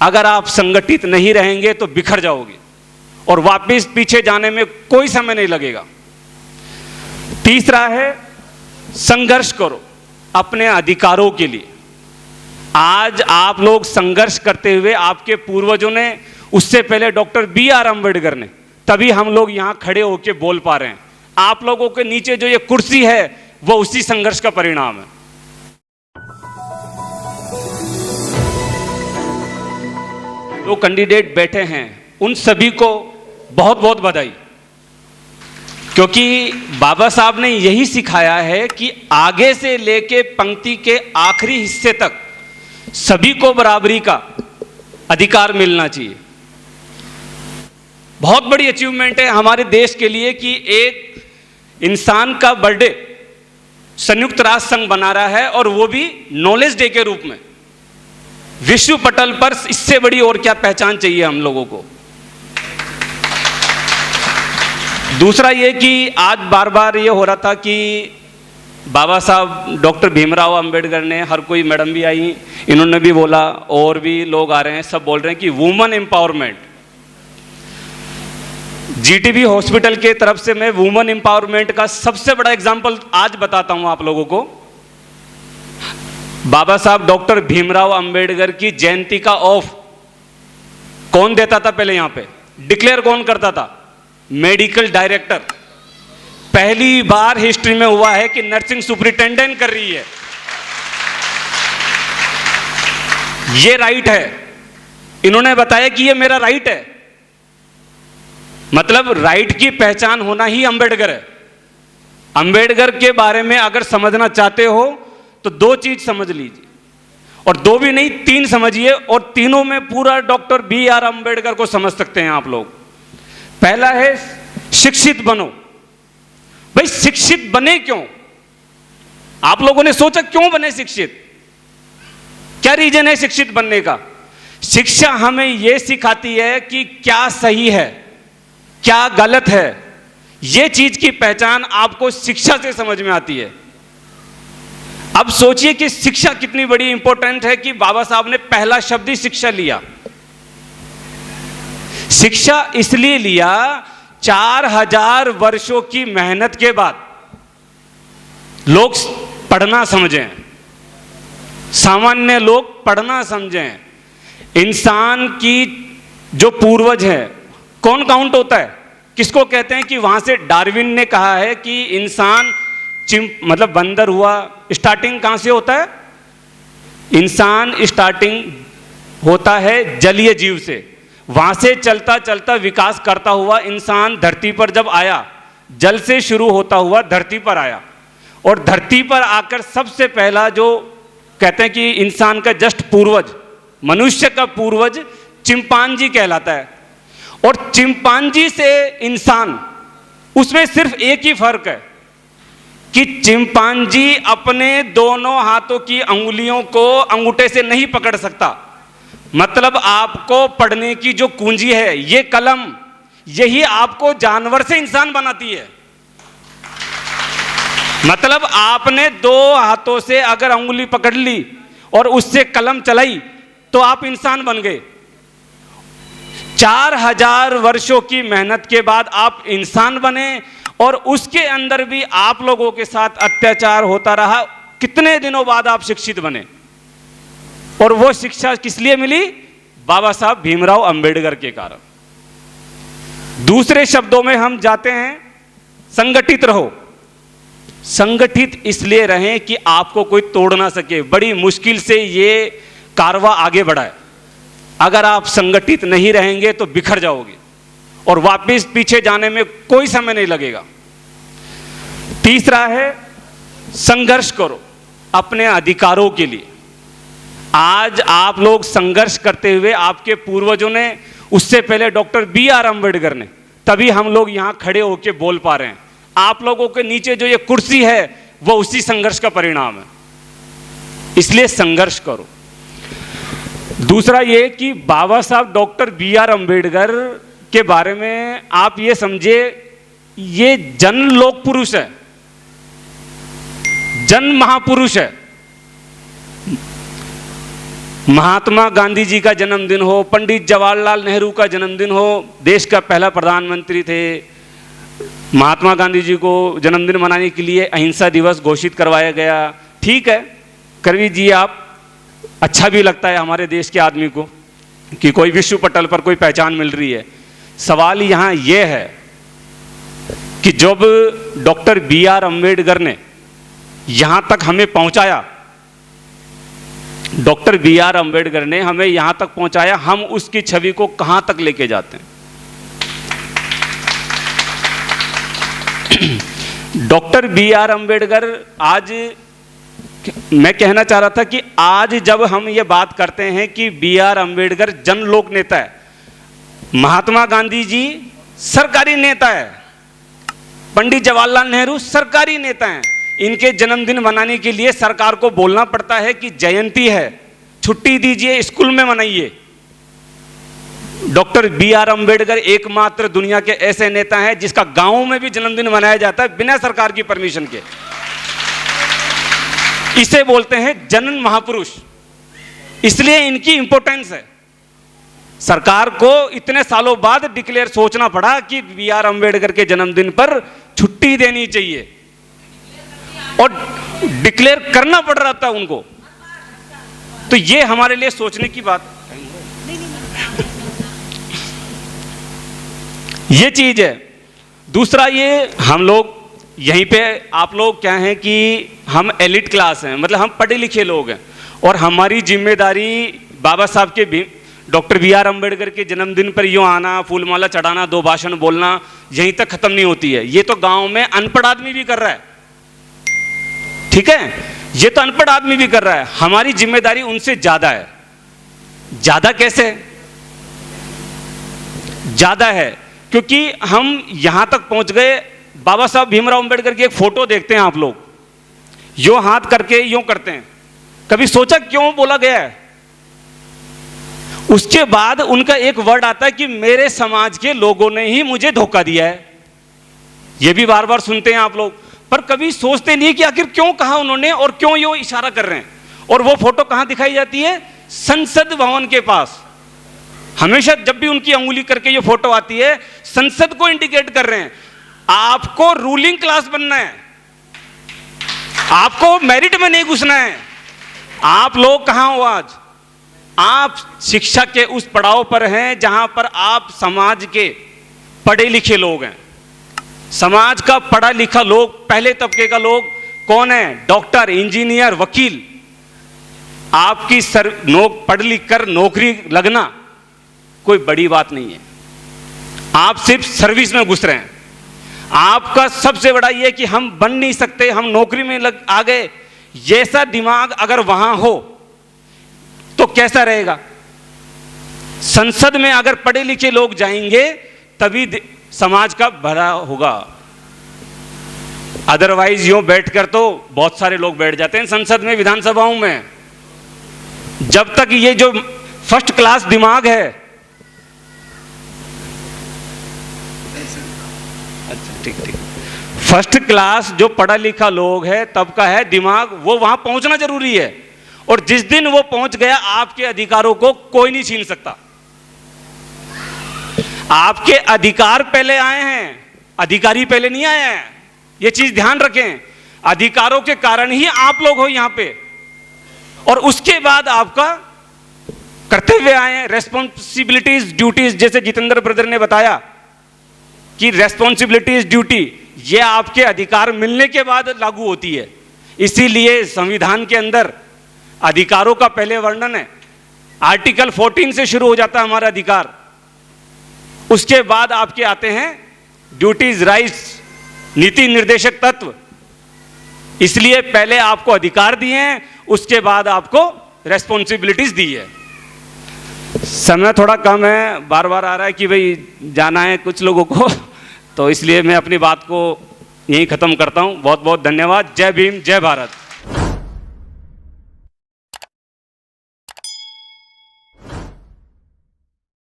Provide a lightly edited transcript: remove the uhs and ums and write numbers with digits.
अगर आप संगठित नहीं रहेंगे तो बिखर जाओगे और वापस पीछे जाने में कोई समय नहीं लगेगा। तीसरा है संघर्ष करो अपने अधिकारों के लिए। आज आप लोग संघर्ष करते हुए, आपके पूर्वजों ने, उससे पहले डॉक्टर B.R. अम्बेडकर ने, तभी हम लोग यहां खड़े होकर बोल पा रहे हैं। आप लोगों के नीचे जो ये कुर्सी है वो उसी संघर्ष का परिणाम है। जो कैंडिडेट बैठे हैं उन सभी को बहुत बहुत बधाई, क्योंकि बाबा साहब ने यही सिखाया है कि आगे से लेके पंक्ति के आखिरी हिस्से तक सभी को बराबरी का अधिकार मिलना चाहिए। बहुत बड़ी अचीवमेंट है हमारे देश के लिए कि एक इंसान का बर्थडे संयुक्त राष्ट्र संघ बना रहा है, और वो भी नॉलेज डे के रूप में विश्व पटल पर। इससे बड़ी और क्या पहचान चाहिए हम लोगों को। दूसरा ये कि आज बार बार ये हो रहा था कि बाबा साहब डॉक्टर भीमराव अंबेडकर ने, हर कोई, मैडम भी आई, इन्होंने भी बोला, और भी लोग आ रहे हैं, सब बोल रहे हैं कि वुमेन एम्पावरमेंट। जीटीबी हॉस्पिटल के तरफ से मैं वुमेन एम्पावरमेंट का सबसे बड़ा एग्जाम्पल आज बताता हूं आप लोगों को। बाबा साहब डॉक्टर भीमराव अंबेडकर की जयंती का ऑफ कौन देता था? पहले यहां पे डिक्लेयर कौन करता था? Medical director. पहली बार हिस्ट्री में हुआ है कि नर्सिंग सुपरिटेंडेंट कर रही है। ये राइट है। इन्होंने बताया कि ये मेरा राइट है। मतलब राइट की पहचान होना ही अंबेडकर है। अंबेडकर के बारे में अगर समझना चाहते हो तो दो चीज समझ लीजिए, और दो भी नहीं, तीन समझिए, और तीनों में पूरा डॉक्टर B.R. अम्बेडकर को समझ सकते हैं आप लोग। पहला है शिक्षित बनो। भाई शिक्षित बने क्यों? आप लोगों ने सोचा क्यों बने शिक्षित? क्या रीजन है शिक्षित बनने का? शिक्षा हमें यह सिखाती है कि क्या सही है, क्या गलत है। यह चीज की पहचान आपको शिक्षा से समझ में आती है। अब सोचिए कि शिक्षा कितनी बड़ी इंपॉर्टेंट है कि बाबा साहब ने पहला शब्द ही शिक्षा लिया। शिक्षा इसलिए लिया, 4000 वर्षों की मेहनत के बाद लोग पढ़ना समझें, सामान्य लोग पढ़ना समझें। इंसान की जो पूर्वज है, कौन काउंट होता है? किसको कहते हैं? कि वहां से डार्विन ने कहा है कि इंसान मतलब बंदर हुआ। स्टार्टिंग कहां से होता है? इंसान स्टार्टिंग होता है जलीय जीव से। वहां से चलता चलता विकास करता हुआ इंसान धरती पर जब आया, जल से शुरू होता हुआ धरती पर आया, और धरती पर आकर सबसे पहला जो कहते हैं कि इंसान का जस्ट पूर्वज, मनुष्य का पूर्वज चिंपांजी कहलाता है। और चिंपांजी से इंसान, उसमें सिर्फ एक ही फर्क है कि चिंपांजी अपने दोनों हाथों की अंगुलियों को अंगूठे से नहीं पकड़ सकता। मतलब आपको पढ़ने की जो कुंजी है, ये कलम, यही आपको जानवर से इंसान बनाती है। मतलब आपने दो हाथों से अगर अंगुली पकड़ ली और उससे कलम चलाई तो आप इंसान बन गए। 4000 वर्षों की मेहनत के बाद आप इंसान बने, और उसके अंदर भी आप लोगों के साथ अत्याचार होता रहा। कितने दिनों बाद आप शिक्षित बने, और वो शिक्षा किस लिए मिली? बाबा साहब भीमराव अंबेडकर के कारण। दूसरे शब्दों में हम जाते हैं, संगठित रहो। संगठित इसलिए रहें कि आपको कोई तोड़ ना सके। बड़ी मुश्किल से ये कारवां आगे बढ़ा है। अगर आप संगठित नहीं रहेंगे तो बिखर जाओगे और वापस पीछे जाने में कोई समय नहीं लगेगा। तीसरा है संघर्ष करो अपने अधिकारों के लिए। आज आप लोग संघर्ष करते हुए, आपके पूर्वजों ने, उससे पहले डॉक्टर B.R. अम्बेडकर ने, तभी हम लोग यहां खड़े होकर बोल पा रहे हैं। आप लोगों के नीचे जो ये कुर्सी है वो उसी संघर्ष का परिणाम है। इसलिए संघर्ष करो। दूसरा ये कि बाबा साहब डॉक्टर B.R. अम्बेडकर के बारे में आप ये समझे, ये जन लोक पुरुष है, जन महापुरुष है। महात्मा गांधी जी का जन्मदिन हो, पंडित जवाहरलाल नेहरू का जन्मदिन हो, देश का पहला प्रधानमंत्री थे, महात्मा गांधी जी को जन्मदिन मनाने के लिए अहिंसा दिवस घोषित करवाया गया। ठीक है, कर दीजिए आप, अच्छा भी लगता है हमारे देश के आदमी को कि कोई विश्व पटल पर कोई पहचान मिल रही है। सवाल यहाँ यह है कि जब डॉक्टर B.R. अम्बेडकर ने यहाँ तक हमें पहुँचाया, डॉक्टर B.R. अम्बेडकर ने हमें यहाँ तक पहुँचाया, हम उसकी छवि को कहाँ तक लेके जाते हैं? Doctor B.R. अम्बेडकर, आज मैं कहना चाह रहा था कि आज जब हम ये बात करते हैं कि B.R. अम्बेडकर जन लोक नेता है, महात्मा गांधी जी सरकारी नेता है, पंडित जवाहरलाल नेहरू सरकारी नेता हैं, इनके जन्मदिन मनाने के लिए सरकार को बोलना पड़ता है कि जयंती है, छुट्टी दीजिए, स्कूल में मनाइए। Doctor B.R. अम्बेडकर एकमात्र दुनिया के ऐसे नेता हैं जिसका गांव में भी जन्मदिन मनाया जाता है बिना सरकार की परमिशन के। इसे बोलते हैं जनन महापुरुष, इसलिए इनकी इंपॉर्टेंस है। सरकार को इतने सालों बाद डिक्लेयर सोचना पड़ा कि B.R. अम्बेडकर के जन्मदिन पर छुट्टी देनी चाहिए, और डिक्लेयर करना पड़ रहा था उनको। तो ये हमारे लिए सोचने की बात, ये चीज है। दूसरा, ये हम लोग यहीं पे, आप लोग क्या हैं कि हम एलिट क्लास हैं, मतलब हम पढ़े लिखे लोग हैं, और हमारी जिम्मेदारी बाबा साहब के डॉक्टर B.R. अम्बेडकर के जन्मदिन पर यूँ आना, फूलमाला चढ़ाना, 2 भाषण बोलना, यहीं तक खत्म नहीं होती है। ये तो गांव में अनपढ़ आदमी भी कर रहा है, ठीक है, ये तो अनपढ़ आदमी भी कर रहा है। हमारी जिम्मेदारी उनसे ज्यादा है। ज्यादा कैसे? ज्यादा है क्योंकि हम यहां तक पहुंच गए। बाबा साहब भीमराव अम्बेडकर की एक फोटो देखते हैं आप लोग, यूं हाथ करके यूं करते हैं, कभी सोचा क्यों बोला गया है? उसके बाद उनका एक वर्ड आता है कि मेरे समाज के लोगों ने ही मुझे धोखा दिया है। यह भी बार बार सुनते हैं आप लोग, पर कभी सोचते नहीं कि आखिर क्यों कहा उन्होंने और क्यों ये इशारा कर रहे हैं। और वो फोटो कहां दिखाई जाती है? संसद भवन के पास। हमेशा जब भी उनकी अंगुली करके ये फोटो आती है, संसद को इंडिकेट कर रहे हैं। आपको रूलिंग क्लास बनना है, आपको मेरिट में नहीं घुसना है। आप लोग कहां हो आज? आप शिक्षा के उस पड़ाव पर हैं जहां पर आप समाज के पढ़े लिखे लोग हैं। समाज का पढ़ा लिखा लोग, पहले तबके का लोग कौन है? डॉक्टर, इंजीनियर, वकील। आपकी पढ़ लिख कर नौकरी लगना कोई बड़ी बात नहीं है, आप सिर्फ सर्विस में घुस रहे हैं। आपका सबसे बड़ा यह कि हम बन नहीं सकते, हम नौकरी में आ गए, जैसा दिमाग अगर वहां हो तो कैसा रहेगा? संसद में अगर पढ़े लिखे लोग जाएंगे तभी समाज का भला होगा। अदरवाइज यूं बैठकर तो बहुत सारे लोग बैठ जाते हैं संसद में, विधानसभाओं में। जब तक ये जो फर्स्ट क्लास दिमाग है, अच्छा ठीक, फर्स्ट क्लास जो पढ़ा लिखा लोग है तब का है दिमाग, वो वहां पहुंचना जरूरी है। और जिस दिन वो पहुंच गया, आपके अधिकारों को कोई नहीं छीन सकता। आपके अधिकार पहले आए हैं, अधिकारी पहले नहीं आए हैं। ये चीज ध्यान रखें, अधिकारों के कारण ही आप लोग हो यहां पे, और उसके बाद आपका कर्तव्य आए हैं, रेस्पॉन्सिबिलिटीज, ड्यूटीज। जैसे जितेंद्र ब्रदर ने बताया कि रेस्पॉन्सिबिलिटीज, ड्यूटी, ये आपके अधिकार मिलने के बाद लागू होती है। इसीलिए संविधान के अंदर अधिकारों का पहले वर्णन है, आर्टिकल 14 से शुरू हो जाता है हमारा अधिकार, उसके बाद आपके आते हैं ड्यूटीज, राइट्स, नीति निर्देशक तत्व। इसलिए पहले आपको अधिकार दिए हैं, उसके बाद आपको रेस्पॉन्सिबिलिटीज दी है। समय थोड़ा कम है, बार बार आ रहा है कि भाई जाना है कुछ लोगों को, तो इसलिए मैं अपनी बात को यहीं ख़त्म करता हूं। बहुत बहुत धन्यवाद। जय भीम, जय भारत।